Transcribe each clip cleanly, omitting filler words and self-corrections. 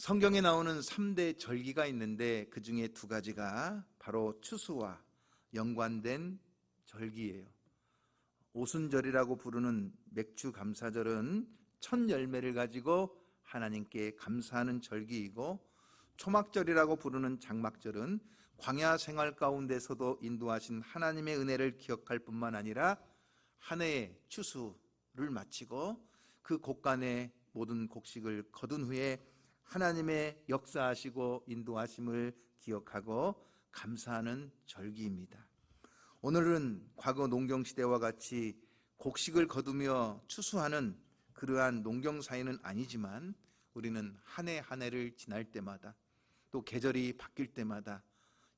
성경에 나오는 3대 절기가 있는데 그 중에 2가지가 바로 추수와 연관된 절기예요. 오순절이라고 부르는 맥주 감사절은 첫 열매를 가지고 하나님께 감사하는 절기이고, 초막절이라고 부르는 장막절은 광야 생활 가운데서도 인도하신 하나님의 은혜를 기억할 뿐만 아니라 한 해의 추수를 마치고 그 곡간의 모든 곡식을 거둔 후에 하나님의 역사하시고 인도하심을 기억하고 감사하는 절기입니다. 오늘은 과거 농경시대와 같이 곡식을 거두며 추수하는 그러한 농경사회는 아니지만, 우리는 한 해 한 해를 지날 때마다, 또 계절이 바뀔 때마다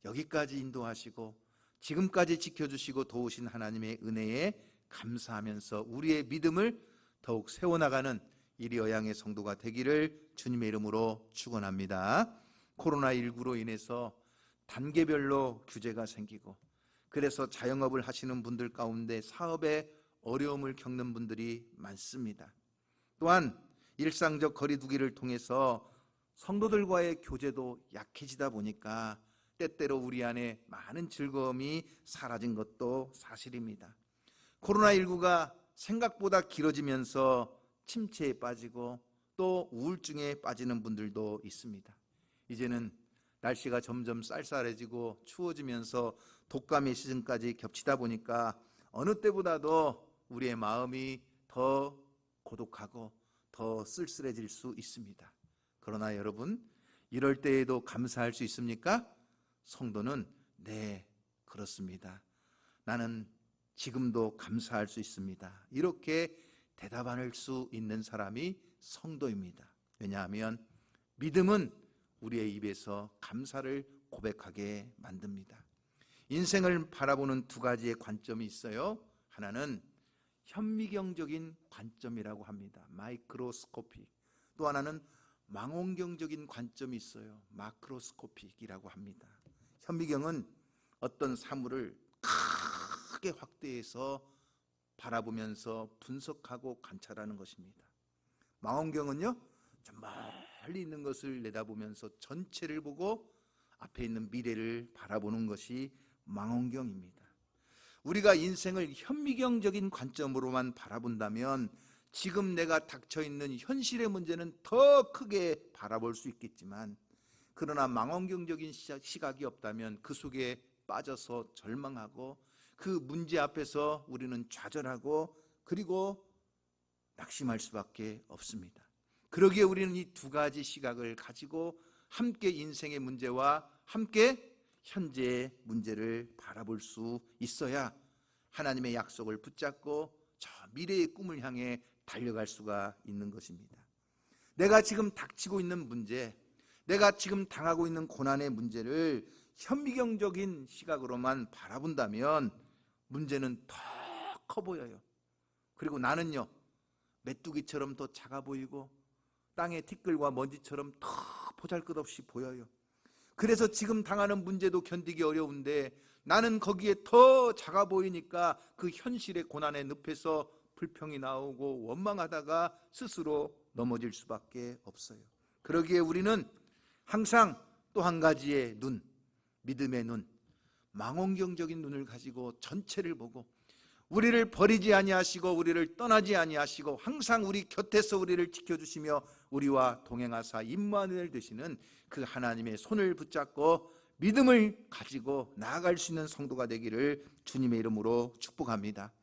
여기까지 인도하시고 지금까지 지켜주시고 도우신 하나님의 은혜에 감사하면서 우리의 믿음을 더욱 세워나가는 이리어양의 성도가 되기를 주님의 이름으로 축원합니다. 코로나19로 인해서 단계별로 규제가 생기고, 그래서 자영업을 하시는 분들 가운데 사업에 어려움을 겪는 분들이 많습니다. 또한 일상적 거리두기를 통해서 성도들과의 교제도 약해지다 보니까 때때로 우리 안에 많은 즐거움이 사라진 것도 사실입니다. 코로나19가 생각보다 길어지면서 침체에 빠지고 또 우울증에 빠지는 분들도 있습니다. 이제는 날씨가 점점 쌀쌀해지고 추워지면서 독감의 시즌까지 겹치다 보니까 어느 때보다도 우리의 마음이 더 고독하고 더 쓸쓸해질 수 있습니다. 그러나 여러분, 이럴 때에도 감사할 수 있습니까? 성도는 네, 그렇습니다. 나는 지금도 감사할 수 있습니다. 이렇게 대답할 수 있는 사람이 성도입니다. 왜냐하면 믿음은 우리의 입에서 감사를 고백하게 만듭니다. 인생을 바라보는 2가지의 관점이 있어요. 하나는 현미경적인 관점이라고 합니다. 마이크로스코픽. 또 하나는 망원경적인 관점이 있어요. 마크로스코픽이라고 합니다. 현미경은 어떤 사물을 크게 확대해서 바라보면서 분석하고 관찰하는 것입니다. 망원경은요, 좀 멀리 있는 것을 내다보면서 전체를 보고 앞에 있는 미래를 바라보는 것이 망원경입니다. 우리가 인생을 현미경적인 관점으로만 바라본다면 지금 내가 닥쳐있는 현실의 문제는 더 크게 바라볼 수 있겠지만, 그러나 망원경적인 시각이 없다면 그 속에 빠져서 절망하고 그 문제 앞에서 우리는 좌절하고 그리고 낙심할 수밖에 없습니다. 그러기에 우리는 이 2가지 시각을 가지고 함께 인생의 문제와 함께 현재의 문제를 바라볼 수 있어야 하나님의 약속을 붙잡고 저 미래의 꿈을 향해 달려갈 수가 있는 것입니다. 내가 지금 닥치고 있는 문제, 내가 지금 당하고 있는 고난의 문제를 현미경적인 시각으로만 바라본다면 문제는 더 커 보여요. 그리고 나는요, 메뚜기처럼 더 작아 보이고 땅의 티끌과 먼지처럼 더 보잘것없이 보여요. 그래서 지금 당하는 문제도 견디기 어려운데 나는 거기에 더 작아 보이니까 그 현실의 고난의 늪에서 불평이 나오고 원망하다가 스스로 넘어질 수밖에 없어요. 그러기에 우리는 항상 또 한 가지의 눈, 믿음의 눈, 망원경적인 눈을 가지고 전체를 보고 우리를 버리지 아니하시고 우리를 떠나지 아니하시고 항상 우리 곁에서 우리를 지켜주시며 우리와 동행하사 임마누엘 되시는 그 하나님의 손을 붙잡고 믿음을 가지고 나아갈 수 있는 성도가 되기를 주님의 이름으로 축복합니다.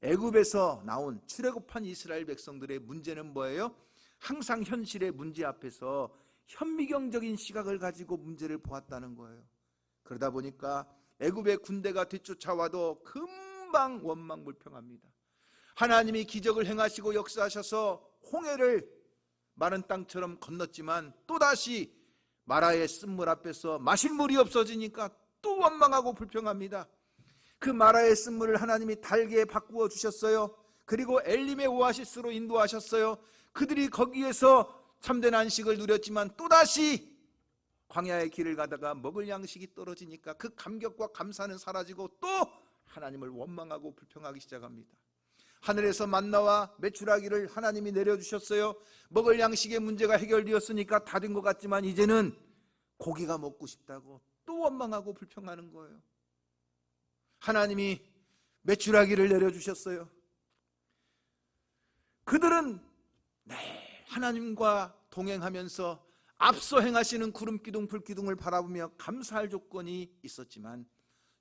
애굽에서 나온 출애굽한 이스라엘 백성들의 문제는 뭐예요? 항상 현실의 문제 앞에서 현미경적인 시각을 가지고 문제를 보았다는 거예요. 그러다 보니까 애굽의 군대가 뒤쫓아와도 금방 원망불평합니다. 하나님이 기적을 행하시고 역사하셔서 홍해를 마른 땅처럼 건넜지만 또다시 마라의 쓴물 앞에서 마실 물이 없어지니까 또 원망하고 불평합니다. 그 마라의 쓴물을 하나님이 달게 바꾸어 주셨어요. 그리고 엘림의 오아시스로 인도하셨어요. 그들이 거기에서 참된 안식을 누렸지만 또다시 광야의 길을 가다가 먹을 양식이 떨어지니까 그 감격과 감사는 사라지고 또 하나님을 원망하고 불평하기 시작합니다. 하늘에서 만나와 메추라기를 하나님이 내려주셨어요. 먹을 양식의 문제가 해결되었으니까 다 된 것 같지만 이제는 고기가 먹고 싶다고 또 원망하고 불평하는 거예요. 하나님이 메추라기를 내려주셨어요. 그들은 하나님과 동행하면서 앞서 행하시는 구름기둥 불기둥을 바라보며 감사할 조건이 있었지만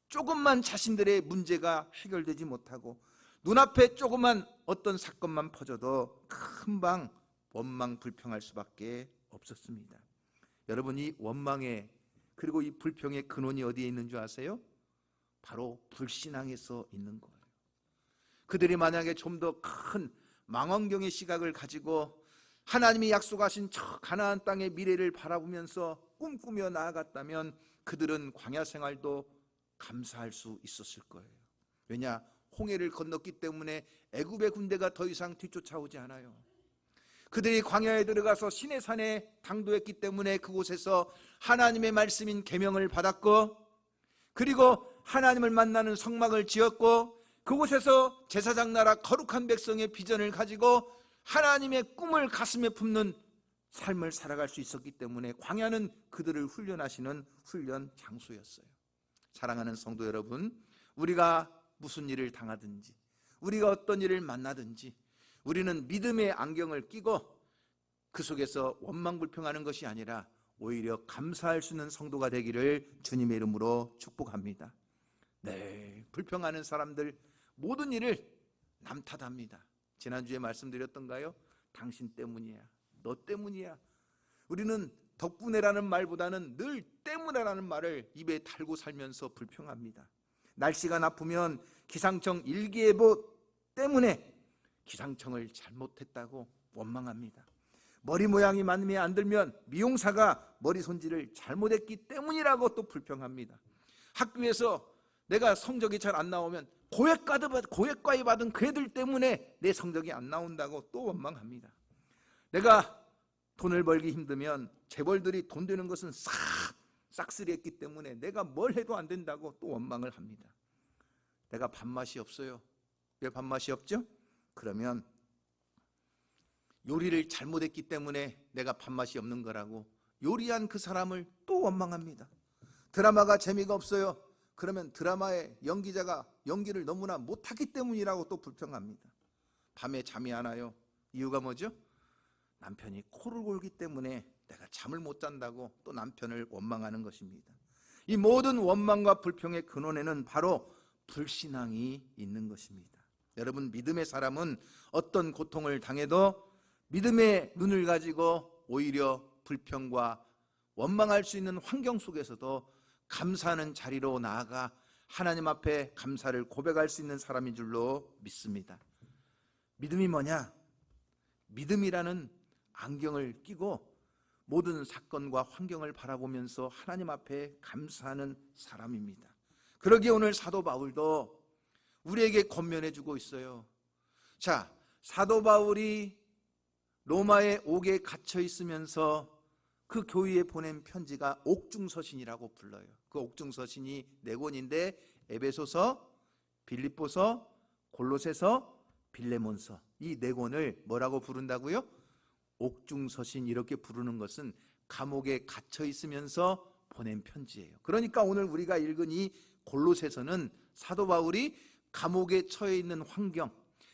조금만 자신들의 문제가 해결되지 못하고 눈앞에 조그만 어떤 사건만 퍼져도 금방 원망 불평할 수밖에 없었습니다. 여러분, 이 원망의 그리고 이 불평의 근원이 어디에 있는 줄 아세요? 바로 불신앙에서 있는 거예요. 그들이 만약에 좀 더 큰 망원경의 시각을 가지고 하나님이 약속하신 저 가나안 땅의 미래를 바라보면서 꿈꾸며 나아갔다면 그들은 광야 생활도 감사할 수 있었을 거예요. 왜냐? 홍해를 건넜기 때문에 애굽의 군대가 더 이상 뒤쫓아오지 않아요. 그들이 광야에 들어가서 시내산에 당도했기 때문에 그곳에서 하나님의 말씀인 계명을 받았고, 그리고 하나님을 만나는 성막을 지었고, 그곳에서 제사장 나라 거룩한 백성의 비전을 가지고 하나님의 꿈을 가슴에 품는 삶을 살아갈 수 있었기 때문에 광야는 그들을 훈련하시는 훈련 장소였어요. 사랑하는 성도 여러분, 우리가 무슨 일을 당하든지, 우리가 어떤 일을 만나든지 우리는 믿음의 안경을 끼고 그 속에서 원망불평하는 것이 아니라 오히려 감사할 수 있는 성도가 되기를 주님의 이름으로 축복합니다. 네, 불평하는 사람들 모든 일을 남 탓합니다. 지난주에 말씀드렸던가요? 당신 때문이야, 너 때문이야. 우리는 덕분에라는 말보다는 늘 때문에라는 말을 입에 달고 살면서 불평합니다. 날씨가 나쁘면 기상청 일기예보 때문에 기상청을 잘못했다고 원망합니다. 머리 모양이 마음에 안 들면 미용사가 머리 손질을 잘못했기 때문이라고 또 불평합니다. 학교에서 내가 성적이 잘 안 나오면 고액과외 받은 그 애들 때문에 내 성적이 안 나온다고 또 원망합니다. 내가 돈을 벌기 힘들면 재벌들이 돈 되는 것은 싹쓸이했기 때문에 내가 뭘 해도 안 된다고 또 원망을 합니다. 내가 밥맛이 없어요. 왜 밥맛이 없죠? 그러면 요리를 잘못했기 때문에 내가 밥맛이 없는 거라고 요리한 그 사람을 또 원망합니다. 드라마가 재미가 없어요. 그러면 드라마의 연기자가 연기를 너무나 못하기 때문이라고 또 불평합니다. 밤에 잠이 안 와요. 이유가 뭐죠? 남편이 코를 골기 때문에 내가 잠을 못 잔다고 또 남편을 원망하는 것입니다. 이 모든 원망과 불평의 근원에는 바로 불신앙이 있는 것입니다. 여러분, 믿음의 사람은 어떤 고통을 당해도 믿음의 눈을 가지고 오히려 불평과 원망할 수 있는 환경 속에서도 감사하는 자리로 나아가 하나님 앞에 감사를 고백할 수 있는 사람인 줄로 믿습니다. 믿음이 뭐냐? 믿음이라는 안경을 끼고 모든 사건과 환경을 바라보면서 하나님 앞에 감사하는 사람입니다. 그러기에 오늘 사도 바울도 우리에게 권면해 주고 있어요. 자, 사도 바울이 로마의 옥에 갇혀 있으면서 그 교회에 보낸 편지가 옥중서신이라고 불러요. 그 옥중서신이 4권인데 에베소서, 빌립보서, 골로새서, 빌레몬서, 이 4권을 뭐라고 부른다고요? 옥중서신. 이렇게 부르는 것은 감옥에 갇혀 있으면서 보낸 편지예요. 그러니까 오늘 우리가 읽은 이 골로새서는 사도 바울이 감옥에 처해 있는 환경,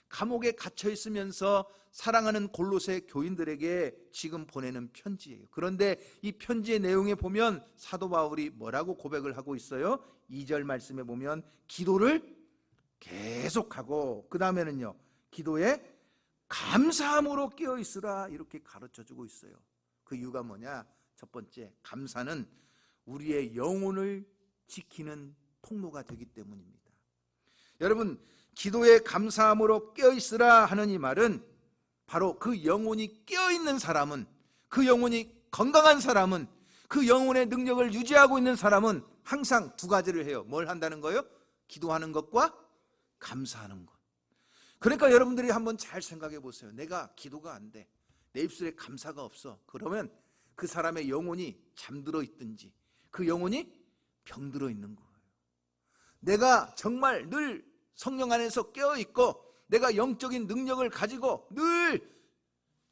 감옥에 갇혀 있으면서 사랑하는 골로새 교인들에게 지금 보내는 편지예요. 그런데 이 편지의 내용에 보면 사도 바울이 뭐라고 고백을 하고 있어요? 2절 말씀에 보면 기도를 계속하고, 그 다음에는요, 기도에 감사함으로 깨어 있으라, 이렇게 가르쳐 주고 있어요. 그 이유가 뭐냐? 첫 번째, 감사는 우리의 영혼을 지키는 통로가 되기 때문입니다. 여러분, 기도에 감사함으로 깨어 있으라 하는 이 말은 바로 그 영혼이 깨어 있는 사람은, 그 영혼이 건강한 사람은, 그 영혼의 능력을 유지하고 있는 사람은 항상 2가지를 해요. 뭘 한다는 거예요? 기도하는 것과 감사하는 것. 그러니까 여러분들이 한번 잘 생각해 보세요. 내가 기도가 안 돼, 내 입술에 감사가 없어. 그러면 그 사람의 영혼이 잠들어 있든지 그 영혼이 병들어 있는 거예요. 내가 정말 늘 성령 안에서 깨어 있고 내가 영적인 능력을 가지고 늘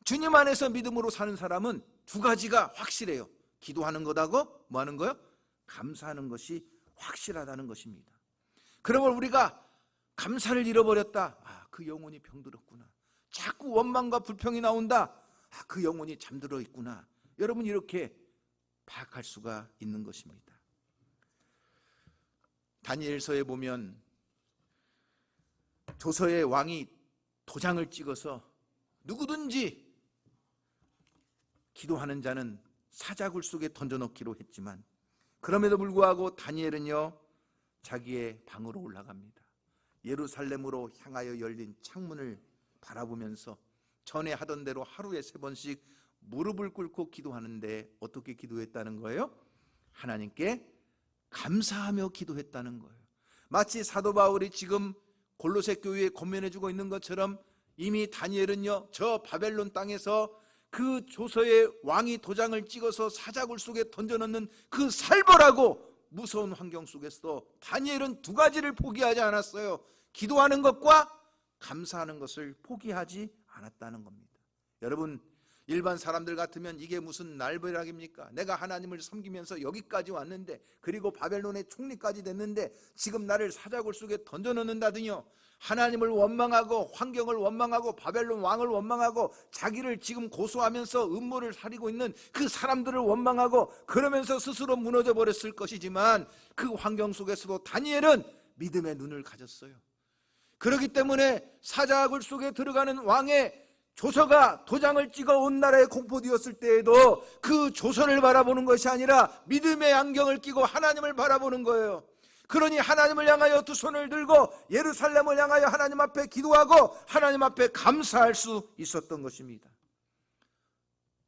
주님 안에서 믿음으로 사는 사람은 두 가지가 확실해요. 기도하는 것하고 뭐 하는 거요? 감사하는 것이 확실하다는 것입니다. 그러면 우리가 감사를 잃어버렸다. 그 영혼이 병들었구나. 자꾸 원망과 불평이 나온다. 그 영혼이 잠들어 있구나. 여러분, 이렇게 파악할 수가 있는 것입니다. 다니엘서에 보면 조서의 왕이 도장을 찍어서 누구든지 기도하는 자는 사자굴 속에 던져넣기로 했지만, 그럼에도 불구하고 다니엘은요, 자기의 방으로 올라갑니다. 예루살렘으로 향하여 열린 창문을 바라보면서 전에 하던 대로 하루에 3번씩 무릎을 꿇고 기도하는데, 어떻게 기도했다는 거예요? 하나님께 감사하며 기도했다는 거예요. 마치 사도 바울이 지금 골로새 교회에 권면해주고 있는 것처럼, 이미 다니엘은요, 저 바벨론 땅에서 그 조서의 왕이 도장을 찍어서 사자굴 속에 던져넣는 그 살벌하고 무서운 환경 속에서도 다니엘은 두 가지를 포기하지 않았어요. 기도하는 것과 감사하는 것을 포기하지 않았다는 겁니다. 여러분, 일반 사람들 같으면 이게 무슨 날벼락입니까? 내가 하나님을 섬기면서 여기까지 왔는데, 그리고 바벨론의 총리까지 됐는데 지금 나를 사자굴 속에 던져넣는다더니요, 하나님을 원망하고 환경을 원망하고 바벨론 왕을 원망하고 자기를 지금 고소하면서 음모를 사리고 있는 그 사람들을 원망하고 그러면서 스스로 무너져 버렸을 것이지만, 그 환경 속에서도 다니엘은 믿음의 눈을 가졌어요. 그렇기 때문에 사자굴 속에 들어가는 왕의 조서가 도장을 찍어 온 나라에 공포되었을 때에도 그 조서를 바라보는 것이 아니라 믿음의 안경을 끼고 하나님을 바라보는 거예요. 그러니 하나님을 향하여 두 손을 들고 예루살렘을 향하여 하나님 앞에 기도하고 하나님 앞에 감사할 수 있었던 것입니다.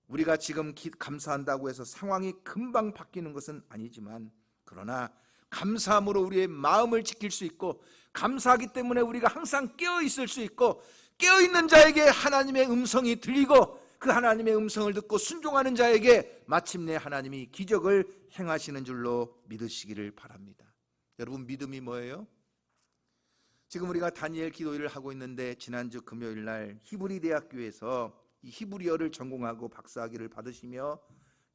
우리가 지금 감사한다고 해서 상황이 금방 바뀌는 것은 아니지만, 그러나 감사함으로 우리의 마음을 지킬 수 있고, 감사하기 때문에 우리가 항상 깨어 있을 수 있고, 깨어있는 자에게 하나님의 음성이 들리고, 그 하나님의 음성을 듣고 순종하는 자에게 마침내 하나님이 기적을 행하시는 줄로 믿으시기를 바랍니다. 여러분, 믿음이 뭐예요? 지금 우리가 다니엘 기도회를 하고 있는데, 지난주 금요일 날 히브리 대학교에서 이 히브리어를 전공하고 박사학위를 받으시며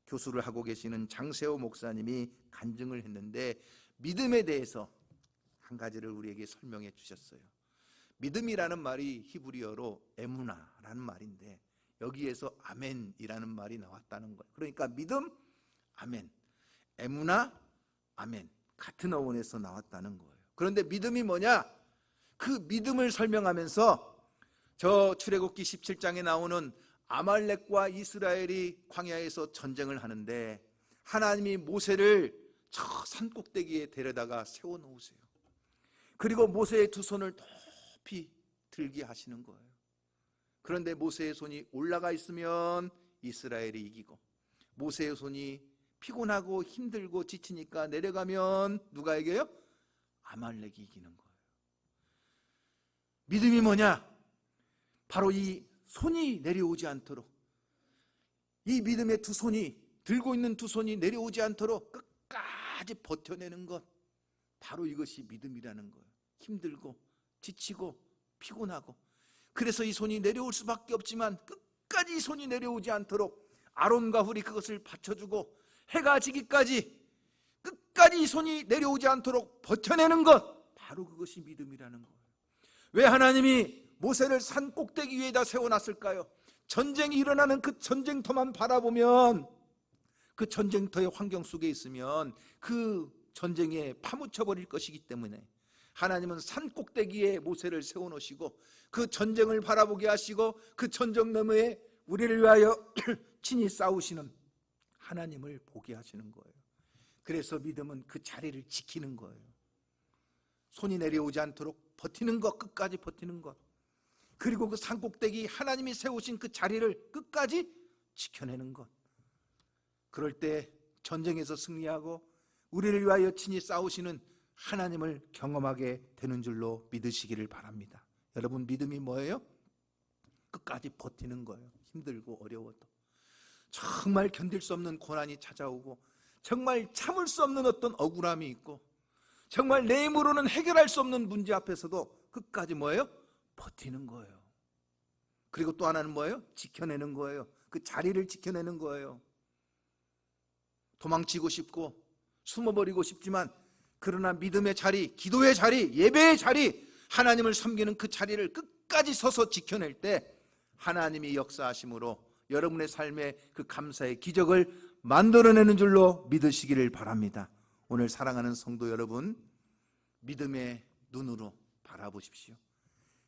교수를 하고 계시는 장세호 목사님이 간증을 했는데, 믿음에 대해서 한 가지를 우리에게 설명해 주셨어요. 믿음이라는 말이 히브리어로 에무나라는 말인데, 여기에서 아멘이라는 말이 나왔다는 거예요. 그러니까 믿음, 아멘, 에무나, 아멘, 같은 어원에서 나왔다는 거예요. 그런데 믿음이 뭐냐? 그 믿음을 설명하면서 저 출애굽기 17장에 나오는 아말렉과 이스라엘이 광야에서 전쟁을 하는데, 하나님이 모세를 저 산꼭대기에 데려다가 세워놓으세요. 그리고 모세의 두 손을 높이 들게 하시는 거예요. 그런데 모세의 손이 올라가 있으면 이스라엘이 이기고, 모세의 손이 피곤하고 힘들고 지치니까 내려가면 누가 이겨요? 아말렉이 이기는 거예요. 믿음이 뭐냐? 바로 이 손이 내려오지 않도록, 이 믿음의 두 손이, 들고 있는 두 손이 내려오지 않도록 끝까지 버텨내는 것, 바로 이것이 믿음이라는 거예요. 힘들고 지치고 피곤하고, 그래서 이 손이 내려올 수밖에 없지만 끝까지 이 손이 내려오지 않도록 아론과 훌이 그것을 받쳐주고, 해가 지기까지 끝까지 이 손이 내려오지 않도록 버텨내는 것, 바로 그것이 믿음이라는 거예요. 왜 하나님이 모세를 산 꼭대기 위에다 세워놨을까요? 전쟁이 일어나는 그 전쟁터만 바라보면, 그 전쟁터의 환경 속에 있으면 그 전쟁에 파묻혀버릴 것이기 때문에 하나님은 산 꼭대기에 모세를 세워놓으시고 그 전쟁을 바라보게 하시고, 그 전쟁 너머에 우리를 위하여 친히 싸우시는 하나님을 보게 하시는 거예요. 그래서 믿음은 그 자리를 지키는 거예요. 손이 내려오지 않도록 버티는 것, 끝까지 버티는 것, 그리고 그 산 꼭대기 하나님이 세우신 그 자리를 끝까지 지켜내는 것. 그럴 때 전쟁에서 승리하고 우리를 위하여 친히 싸우시는 하나님을 경험하게 되는 줄로 믿으시기를 바랍니다. 여러분, 믿음이 뭐예요? 끝까지 버티는 거예요. 힘들고 어려워도, 정말 견딜 수 없는 고난이 찾아오고, 정말 참을 수 없는 어떤 억울함이 있고, 정말 내 힘으로는 해결할 수 없는 문제 앞에서도 끝까지 뭐예요? 버티는 거예요. 그리고 또 하나는 뭐예요? 지켜내는 거예요. 그 자리를 지켜내는 거예요. 도망치고 싶고 숨어버리고 싶지만 그러나 믿음의 자리, 기도의 자리, 예배의 자리, 하나님을 섬기는 그 자리를 끝까지 서서 지켜낼 때 하나님이 역사하심으로 여러분의 삶에 그 감사의 기적을 만들어내는 줄로 믿으시기를 바랍니다. 오늘 사랑하는 성도 여러분, 믿음의 눈으로 바라보십시오.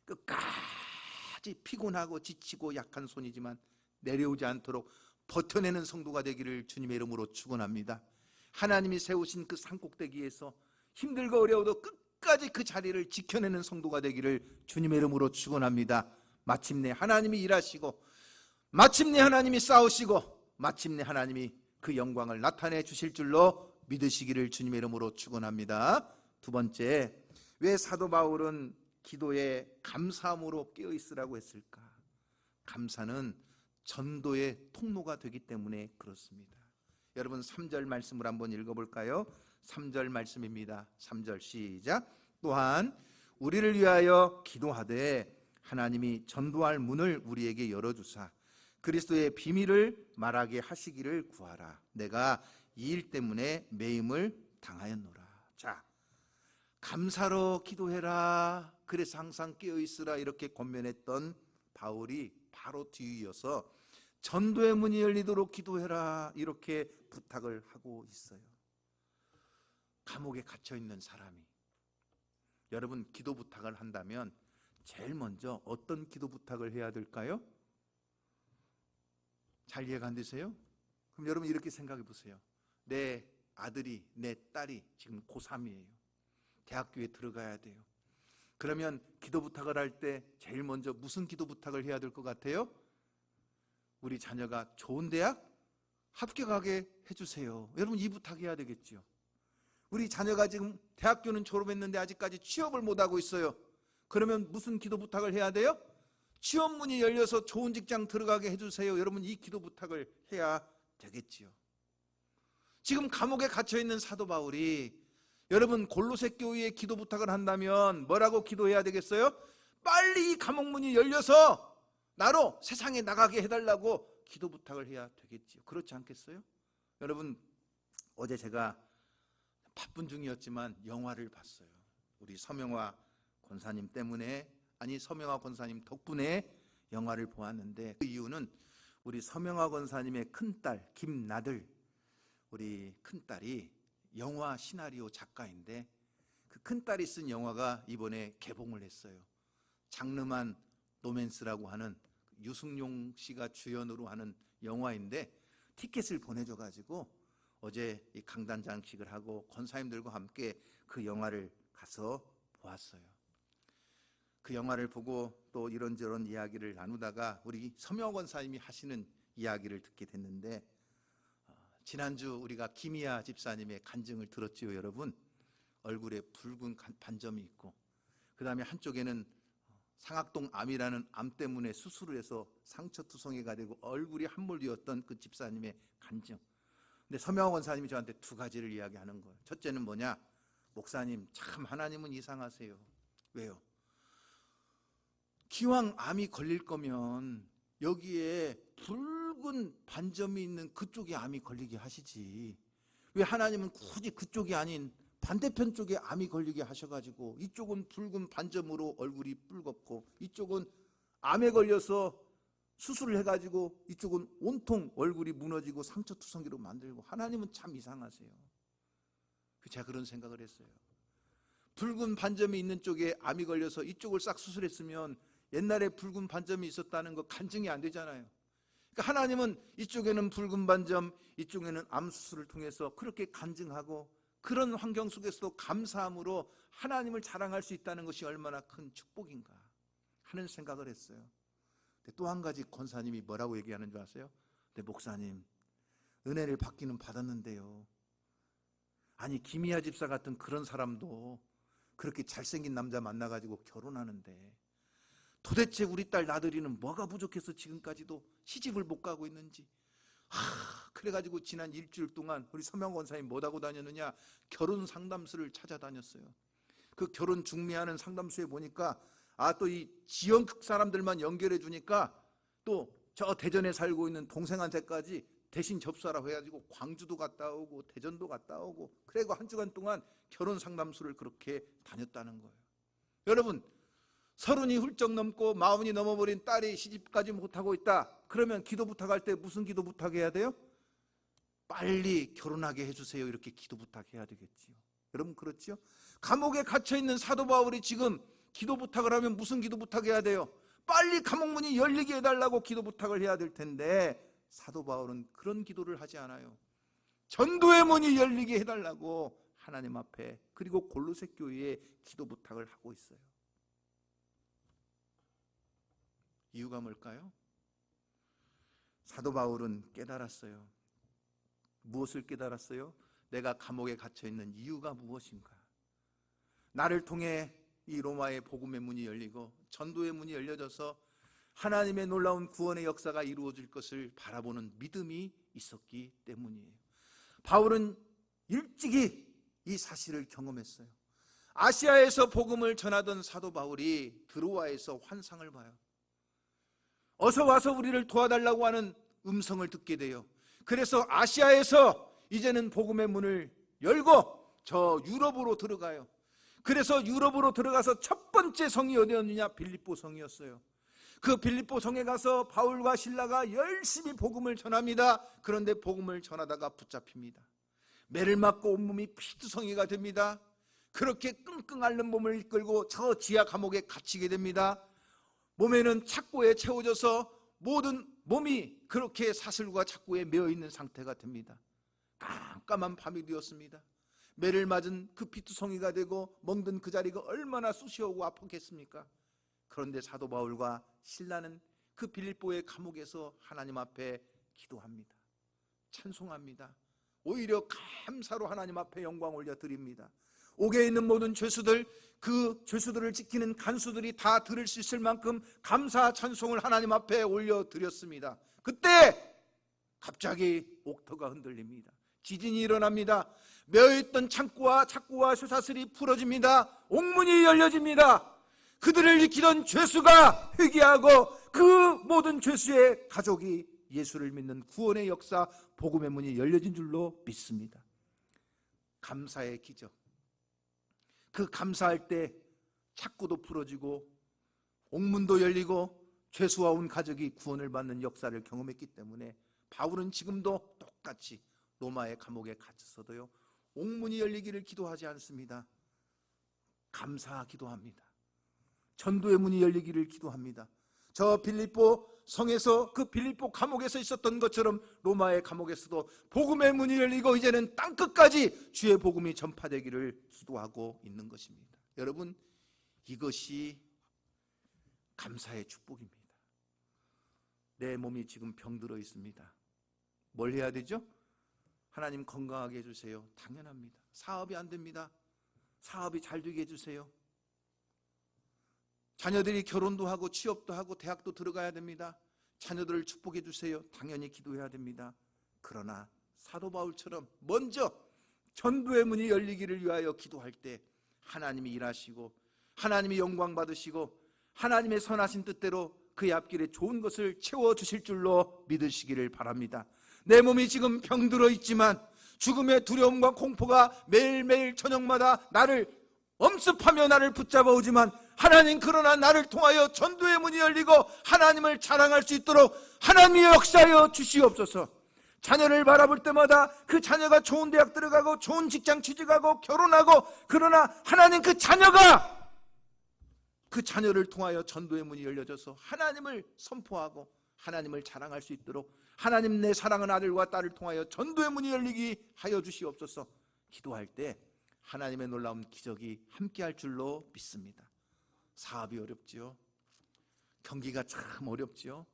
끝까지 피곤하고 지치고 약한 손이지만 내려오지 않도록 버텨내는 성도가 되기를 주님의 이름으로 축원합니다. 하나님이 세우신 그 산꼭대기에서 힘들고 어려워도 끝까지 그 자리를 지켜내는 성도가 되기를 주님의 이름으로 축원합니다. 마침내 하나님이 일하시고 마침내 하나님이 싸우시고 마침내 하나님이 그 영광을 나타내 주실 줄로 믿으시기를 주님의 이름으로 축원합니다. 두 번째, 왜 사도 바울은 기도에 감사함으로 깨어 있으라고 했을까? 감사는 전도의 통로가 되기 때문에 그렇습니다. 여러분 3절 말씀을 한번 읽어볼까요? 3절 말씀입니다. 3절 시작. 또한 우리를 위하여 기도하되 하나님이 전도할 문을 우리에게 열어주사 그리스도의 비밀을 말하게 하시기를 구하라. 내가 이 일 때문에 매임을 당하였노라. 자, 감사로 기도해라. 그래서 항상 깨어있으라 이렇게 권면했던 바울이 바로 뒤이어서 전도의 문이 열리도록 기도해라 이렇게 부탁을 하고 있어요. 감옥에 갇혀있는 사람이 여러분 기도 부탁을 한다면 제일 먼저 어떤 기도 부탁을 해야 될까요? 잘 이해가 안 되세요? 그럼 여러분 이렇게 생각해 보세요. 내 아들이 내 딸이 지금 고3이에요. 대학교에 들어가야 돼요. 그러면 기도 부탁을 할 때 제일 먼저 무슨 기도 부탁을 해야 될 것 같아요? 우리 자녀가 좋은 대학 합격하게 해주세요. 여러분 이 부탁해야 되겠죠. 우리 자녀가 지금 대학교는 졸업했는데 아직까지 취업을 못하고 있어요. 그러면 무슨 기도 부탁을 해야 돼요? 취업문이 열려서 좋은 직장 들어가게 해주세요. 여러분 이 기도 부탁을 해야 되겠지요. 지금 감옥에 갇혀있는 사도 바울이 여러분 골로새 교회에 기도 부탁을 한다면 뭐라고 기도해야 되겠어요? 빨리 이 감옥문이 열려서 나로 세상에 나가게 해달라고 기도 부탁을 해야 되겠지요. 그렇지 않겠어요? 여러분 어제 제가 바쁜 중이었지만 영화를 봤어요. 우리 서명화 권사님 때문에 아니 서명화 권사님 덕분에 영화를 보았는데 그 이유는 우리 서명화 권사님의 큰딸 김나들 우리 큰딸이 영화 시나리오 작가인데 그 큰딸이 쓴 영화가 이번에 개봉을 했어요. 장르만 로맨스라고 하는 유승용 씨가 주연으로 하는 영화인데 티켓을 보내줘가지고 어제 이 강단 장식을 하고 권사님들과 함께 그 영화를 가서 보았어요. 그 영화를 보고 또 이런저런 이야기를 나누다가 우리 서명 권사님이 하시는 이야기를 듣게 됐는데 지난주 우리가 김희아 집사님의 간증을 들었지요. 여러분 얼굴에 붉은 반점이 있고 그 다음에 한쪽에는 상악동 암이라는 암 때문에 수술을 해서 상처투성이가 되고 얼굴이 함몰되었던 그 집사님의 간증. 근데 서명화 권사님이 저한테 두 가지를 이야기하는 거예요. 첫째는 뭐냐? 목사님 참 하나님은 이상하세요. 왜요? 기왕 암이 걸릴 거면 여기에 붉은 반점이 있는 그쪽에 암이 걸리게 하시지 왜 하나님은 굳이 그쪽이 아닌 반대편 쪽에 암이 걸리게 하셔가지고 이쪽은 붉은 반점으로 얼굴이 붉었고 이쪽은 암에 걸려서 수술을 해가지고 이쪽은 온통 얼굴이 무너지고 상처투성이로 만들고 하나님은 참 이상하세요. 제가 그런 생각을 했어요. 붉은 반점이 있는 쪽에 암이 걸려서 이쪽을 싹 수술했으면 옛날에 붉은 반점이 있었다는 거 간증이 안 되잖아요. 그러니까 하나님은 이쪽에는 붉은 반점, 이쪽에는 암 수술을 통해서 그렇게 간증하고 그런 환경 속에서도 감사함으로 하나님을 자랑할 수 있다는 것이 얼마나 큰 축복인가 하는 생각을 했어요. 또 한 가지 권사님이 뭐라고 얘기하는 줄 아세요? 근데 목사님 은혜를 받기는 받았는데요. 아니 김희아 집사 같은 그런 사람도 그렇게 잘생긴 남자 만나가지고 결혼하는데 도대체 우리 딸 나들이는 뭐가 부족해서 지금까지도 시집을 못 가고 있는지 그래가지고 지난 일주일 동안 우리 서명 권사님 뭐하고 다녔느냐 결혼 상담소를 찾아다녔어요. 그 결혼 중매하는 상담소에 보니까 또 이 지역극 사람들만 연결해 주니까 또 저 대전에 살고 있는 동생한테까지 대신 접수하라고 해가지고 광주도 갔다 오고 대전도 갔다 오고, 그리고 한 주간 동안 결혼 상담소를 그렇게 다녔다는 거예요. 여러분, 30이 훌쩍 넘고 40이 넘어버린 딸이 시집까지 못하고 있다. 그러면 기도 부탁할 때 무슨 기도 부탁해야 돼요? 빨리 결혼하게 해주세요, 이렇게 기도 부탁해야 되겠지요. 여러분, 그렇지요? 감옥에 갇혀있는 사도 바울이 지금 기도 부탁을 하면 무슨 기도 부탁해야 돼요? 빨리 감옥문이 열리게 해달라고 기도 부탁을 해야 될 텐데, 사도 바울은 그런 기도를 하지 않아요. 전도의 문이 열리게 해달라고 하나님 앞에, 그리고 골로새 교회에 기도 부탁을 하고 있어요. 이유가 뭘까요? 사도 바울은 깨달았어요. 무엇을 깨달았어요? 내가 감옥에 갇혀있는 이유가 무엇인가? 나를 통해 이 로마의 복음의 문이 열리고 전도의 문이 열려져서 하나님의 놀라운 구원의 역사가 이루어질 것을 바라보는 믿음이 있었기 때문이에요. 바울은 일찍이 이 사실을 경험했어요. 아시아에서 복음을 전하던 사도 바울이 드로아에서 환상을 봐요. 어서 와서 우리를 도와달라고 하는 음성을 듣게 돼요. 그래서 아시아에서 이제는 복음의 문을 열고 저 유럽으로 들어가요. 그래서 유럽으로 들어가서 첫 번째 성이 어디였느냐? 빌립보 성이었어요. 그 빌립보 성에 가서 바울과 실라가 열심히 복음을 전합니다. 그런데 복음을 전하다가 붙잡힙니다. 매를 맞고 온몸이 피투성이가 됩니다. 그렇게 끙끙 앓는 몸을 이끌고 저 지하 감옥에 갇히게 됩니다. 몸에는 착고에 채워져서 모든 몸이 그렇게 사슬과 착고에 매어있는 상태가 됩니다. 깜깜한 밤이 되었습니다. 매를 맞은 그 피투성이가 되고 멍든 그 자리가 얼마나 쑤시오고 아팠겠습니까? 그런데 사도 바울과 실라는 그 빌립보의 감옥에서 하나님 앞에 기도합니다. 찬송합니다. 오히려 감사로 하나님 앞에 영광 올려드립니다. 옥에 있는 모든 죄수들, 그 죄수들을 지키는 간수들이 다 들을 수 있을 만큼 감사 찬송을 하나님 앞에 올려드렸습니다. 그때 갑자기 옥터가 흔들립니다. 지진이 일어납니다. 매어있던 창고와 쇠사슬이 풀어집니다. 옥문이 열려집니다. 그들을 지키던 죄수가 회개하고 그 모든 죄수의 가족이 예수를 믿는 구원의 역사, 복음의 문이 열려진 줄로 믿습니다. 감사의 기적. 그 감사할 때 착고도 풀어지고 옥문도 열리고 죄수와 온 가족이 구원을 받는 역사를 경험했기 때문에 바울은 지금도 똑같이 로마의 감옥에 갇혀서도요, 옥문이 열리기를 기도하지 않습니다. 감사 기도합니다. 전도의 문이 열리기를 기도합니다. 저 빌립보 성에서, 그 빌립보 감옥에서 있었던 것처럼 로마의 감옥에서도 복음의 문이 열리고 이제는 땅끝까지 주의 복음이 전파되기를 기도하고 있는 것입니다. 여러분, 이것이 감사의 축복입니다. 내 몸이 지금 병들어 있습니다. 뭘 해야 되죠? 하나님 건강하게 해주세요. 당연합니다. 사업이 안 됩니다. 사업이 잘 되게 해주세요. 자녀들이 결혼도 하고 취업도 하고 대학도 들어가야 됩니다. 자녀들을 축복해 주세요. 당연히 기도해야 됩니다. 그러나 사도 바울처럼 먼저 전도의 문이 열리기를 위하여 기도할 때 하나님이 일하시고 하나님이 영광 받으시고 하나님의 선하신 뜻대로 그의 앞길에 좋은 것을 채워주실 줄로 믿으시기를 바랍니다. 내 몸이 지금 병들어 있지만 죽음의 두려움과 공포가 매일매일 저녁마다 나를 엄습하며 나를 붙잡아 오지만 하나님, 그러나 나를 통하여 전도의 문이 열리고 하나님을 자랑할 수 있도록 하나님이 역사하여 주시옵소서. 자녀를 바라볼 때마다 그 자녀가 좋은 대학 들어가고 좋은 직장 취직하고 결혼하고, 그러나 하나님 그 자녀가 그 자녀를 통하여 전도의 문이 열려져서 하나님을 선포하고 하나님을 자랑할 수 있도록 하나님, 내 사랑하는 아들과 딸을 통하여 전도의 문이 열리게 하여 주시옵소서. 기도할 때 하나님의 놀라운 기적이 함께할 줄로 믿습니다. 사업이 어렵지요. 경기가 참 어렵지요.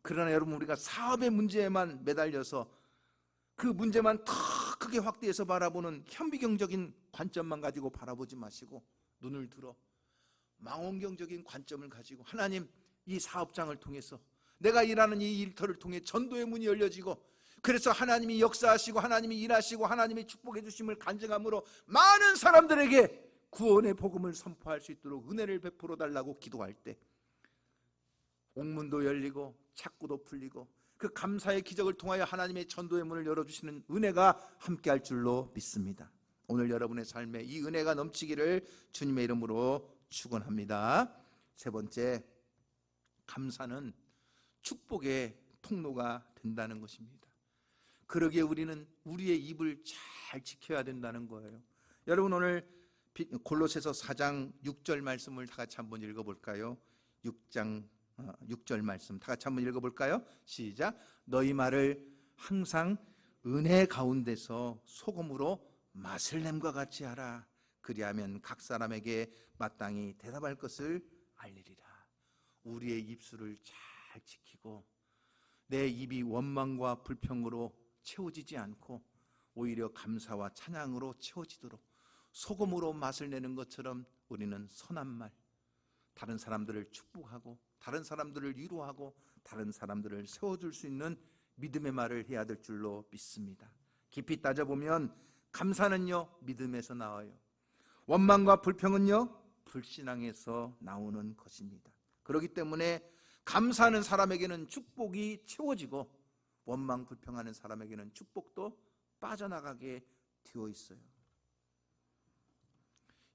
그러나 여러분, 우리가 사업의 문제에만 매달려서 그 문제만 더 크게 확대해서 바라보는 현비경적인 관점만 가지고 바라보지 마시고 눈을 들어 망원경적인 관점을 가지고 하나님, 이 사업장을 통해서 내가 일하는 이 일터를 통해 전도의 문이 열려지고, 그래서 하나님이 역사하시고 하나님이 일하시고 하나님이 축복해 주심을 간증함으로 많은 사람들에게 구원의 복음을 선포할 수 있도록 은혜를 베풀어 달라고 기도할 때 옥문도 열리고 착구도 풀리고 그 감사의 기적을 통하여 하나님의 전도의 문을 열어주시는 은혜가 함께할 줄로 믿습니다. 오늘 여러분의 삶에 이 은혜가 넘치기를 주님의 이름으로 축원합니다. 세 번째, 감사는 축복의 통로가 된다는 것입니다. 그러기에 우리는 우리의 입을 잘 지켜야 된다는 거예요. 여러분, 오늘 골로새서 4장 6절 말씀을 다 같이 한번 읽어볼까요? 6절 말씀 다 같이 한번 읽어볼까요? 시작. 너희 말을 항상 은혜 가운데서 소금으로 맛을 냄과 같이 하라. 그리하면 각 사람에게 마땅히 대답할 것을 알리리라. 우리의 입술을 잘 지키고 내 입이 원망과 불평으로 채워지지 않고 오히려 감사와 찬양으로 채워지도록 소금으로 맛을 내는 것처럼 우리는 선한 말, 다른 사람들을 축복하고 다른 사람들을 위로하고 다른 사람들을 세워줄 수 있는 믿음의 말을 해야 될 줄로 믿습니다. 깊이 따져보면 감사는요, 믿음에서 나와요. 원망과 불평은요, 불신앙에서 나오는 것입니다. 그렇기 때문에 감사하는 사람에게는 축복이 채워지고 원망 불평하는 사람에게는 축복도 빠져나가게 되어 있어요.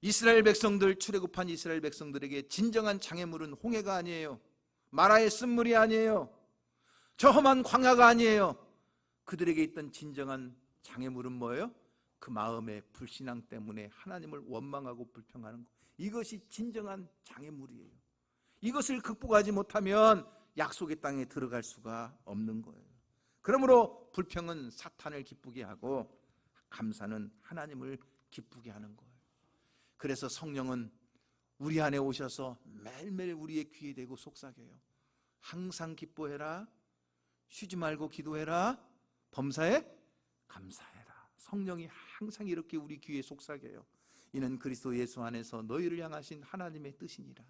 이스라엘 백성들, 출애굽한 이스라엘 백성들에게 진정한 장애물은 홍해가 아니에요. 마라의 쓴물이 아니에요. 저 험한 광야가 아니에요. 그들에게 있던 진정한 장애물은 뭐예요? 그 마음의 불신앙 때문에 하나님을 원망하고 불평하는 것. 이것이 진정한 장애물이에요. 이것을 극복하지 못하면 약속의 땅에 들어갈 수가 없는 거예요. 그러므로 불평은 사탄을 기쁘게 하고 감사는 하나님을 기쁘게 하는 거예요. 그래서 성령은 우리 안에 오셔서 매일매일 우리의 귀에 대고 속삭여요. 항상 기뻐해라. 쉬지 말고 기도해라. 범사에 감사해라. 성령이 항상 이렇게 우리 귀에 속삭여요. 이는 그리스도 예수 안에서 너희를 향하신 하나님의 뜻이니라.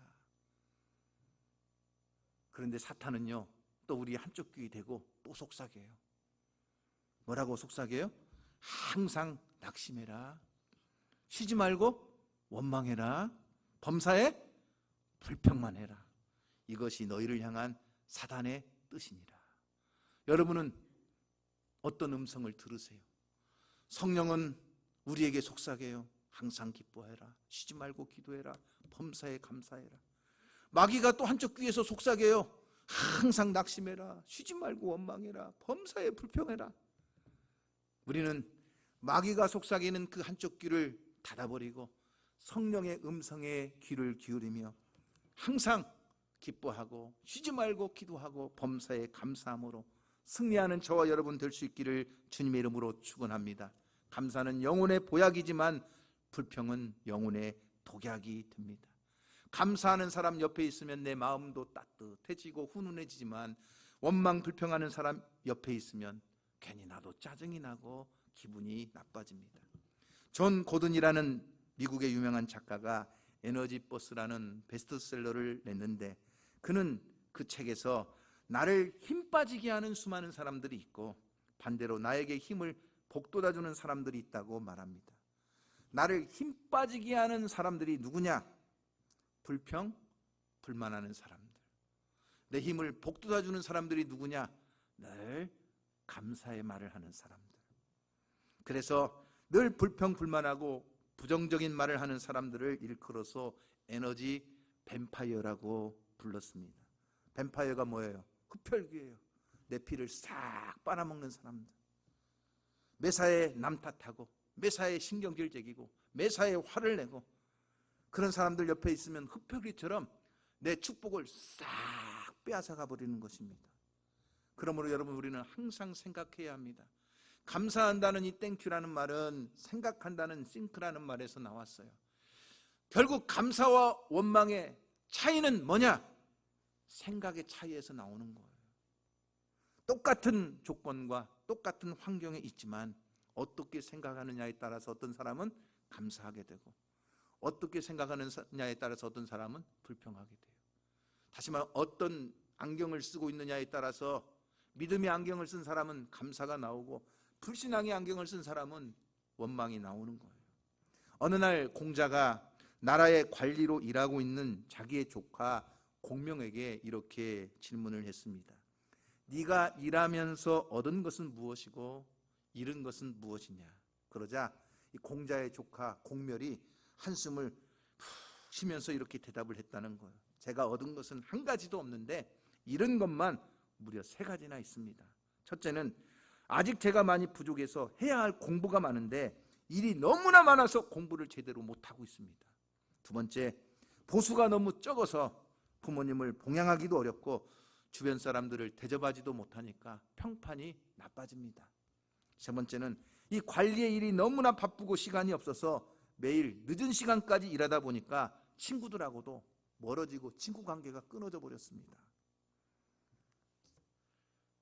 그런데 사탄은요, 또 우리 한쪽 귀에 대고 또 속삭여요. 뭐라고 속삭여요? 항상 낙심해라. 쉬지 말고 원망해라. 범사에 불평만 해라. 이것이 너희를 향한 사단의 뜻이니라. 여러분은 어떤 음성을 들으세요? 성령은 우리에게 속삭여요. 항상 기뻐해라. 쉬지 말고 기도해라. 범사에 감사해라. 마귀가 또 한쪽 귀에서 속삭여요. 항상 낙심해라. 쉬지 말고 원망해라. 범사에 불평해라. 우리는 마귀가 속삭이는 그 한쪽 귀를 닫아버리고 성령의 음성에 귀를 기울이며 항상 기뻐하고 쉬지 말고 기도하고 범사에 감사함으로 승리하는 저와 여러분 될 수 있기를 주님의 이름으로 축원합니다. 감사는 영혼의 보약이지만 불평은 영혼의 독약이 됩니다. 감사하는 사람 옆에 있으면 내 마음도 따뜻해지고 훈훈해지지만 원망 불평하는 사람 옆에 있으면 괜히 나도 짜증이 나고 기분이 나빠집니다. 존 고든이라는 미국의 유명한 작가가 에너지 버스라는 베스트셀러를 냈는데 그는 그 책에서 나를 힘 빠지게 하는 수많은 사람들이 있고 반대로 나에게 힘을 북돋아주는 사람들이 있다고 말합니다. 나를 힘 빠지게 하는 사람들이 누구냐? 불평, 불만하는 사람들. 내 힘을 북돋아주는 사람들이 누구냐? 늘 감사의 말을 하는 사람들. 그래서 늘 불평, 불만하고 부정적인 말을 하는 사람들을 일컬어서 에너지 뱀파이어라고 불렀습니다. 뱀파이어가 뭐예요? 흡혈귀예요. 내 피를 싹 빨아먹는 사람들. 매사에 남 탓하고 매사에 신경질 제기고 매사에 화를 내고 그런 사람들 옆에 있으면 흡혈귀처럼 내 축복을 싹 빼앗아가 버리는 것입니다. 그러므로 여러분, 우리는 항상 생각해야 합니다. 감사한다는 이 땡큐라는 말은 생각한다는 싱크라는 말에서 나왔어요. 결국 감사와 원망의 차이는 뭐냐? 생각의 차이에서 나오는 거예요. 똑같은 조건과 똑같은 환경에 있지만 어떻게 생각하느냐에 따라서 어떤 사람은 감사하게 되고 어떻게 생각하느냐에 따라서 어떤 사람은 불평하게 돼요. 다시 말해 어떤 안경을 쓰고 있느냐에 따라서 믿음의 안경을 쓴 사람은 감사가 나오고 불신앙의 안경을 쓴 사람은 원망이 나오는 거예요. 어느 날 공자가 나라의 관리로 일하고 있는 자기의 조카 공명에게 이렇게 질문을 했습니다. 네가 일하면서 얻은 것은 무엇이고 잃은 것은 무엇이냐? 그러자 이 공자의 조카 공멸이 한숨을 푹 쉬면서 이렇게 대답을 했다는 거예요. 제가 얻은 것은 한 가지도 없는데 잃은 것만 무려 3가지나 있습니다. 첫째는 아직 제가 많이 부족해서 해야 할 공부가 많은데 일이 너무나 많아서 공부를 제대로 못하고 있습니다. 두 번째, 보수가 너무 적어서 부모님을 봉양하기도 어렵고 주변 사람들을 대접하지도 못하니까 평판이 나빠집니다. 세 번째는 이 관리의 일이 너무나 바쁘고 시간이 없어서 매일 늦은 시간까지 일하다 보니까 친구들하고도 멀어지고 친구 관계가 끊어져 버렸습니다.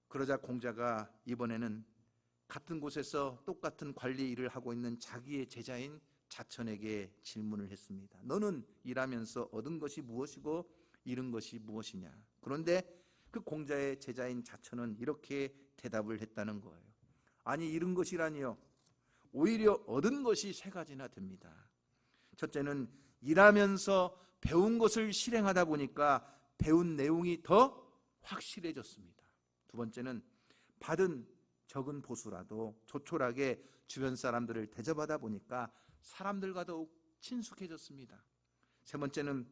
그러자 공자가 이번에는 같은 곳에서 똑같은 관리 일을 하고 있는 자기의 제자인 자천에게 질문을 했습니다. 너는 일하면서 얻은 것이 무엇이고 잃은 것이 무엇이냐? 그런데 그 공자의 제자인 자천은 이렇게 대답을 했다는 거예요. 아니, 잃은 것이라니요, 오히려 얻은 것이 3가지나 됩니다. 첫째는 일하면서 배운 것을 실행하다 보니까 배운 내용이 더 확실해졌습니다. 두 번째는 받은 적은 보수라도 조촐하게 주변 사람들을 대접하다 보니까 사람들과 더욱 친숙해졌습니다. 세 번째는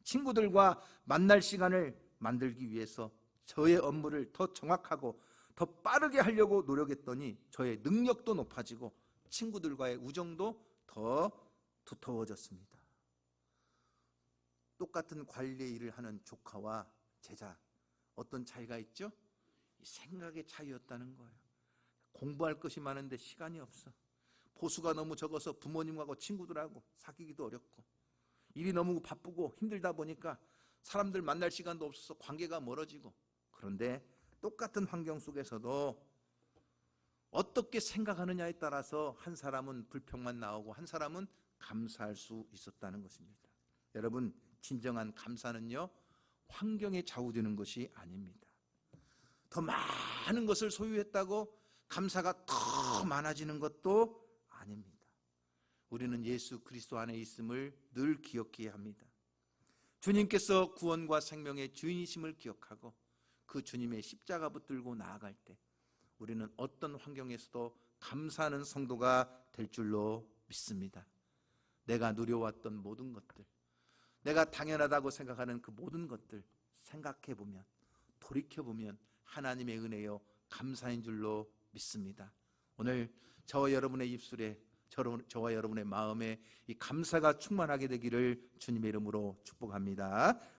친구들과 만날 시간을 만들기 위해서 저의 업무를 더 정확하고 더 빠르게 하려고 노력했더니 저의 능력도 높아지고 친구들과의 우정도 더 두터워졌습니다. 똑같은 관리의 일을 하는 조카와 제자, 어떤 차이가 있죠? 생각의 차이였다는 거예요. 공부할 것이 많은데 시간이 없어. 보수가 너무 적어서 부모님하고 친구들하고 사귀기도 어렵고 일이 너무 바쁘고 힘들다 보니까 사람들 만날 시간도 없어서 관계가 멀어지고. 그런데 똑같은 환경 속에서도 어떻게 생각하느냐에 따라서 한 사람은 불평만 나오고 한 사람은 감사할 수 있었다는 것입니다. 여러분, 진정한 감사는요, 환경에 좌우되는 것이 아닙니다. 더 많은 것을 소유했다고 감사가 더 많아지는 것도 아닙니다. 우리는 예수 그리스도 안에 있음을 늘 기억해야 합니다. 주님께서 구원과 생명의 주인이심을 기억하고 그 주님의 십자가 붙들고 나아갈 때 우리는 어떤 환경에서도 감사하는 성도가 될 줄로 믿습니다. 내가 누려왔던 모든 것들, 내가 당연하다고 생각하는 그 모든 것들 생각해보면, 돌이켜보면 하나님의 은혜요 감사인 줄로 믿습니다. 오늘 저와 여러분의 입술에, 저와 여러분의 마음에 이 감사가 충만하게 되기를 주님의 이름으로 축복합니다.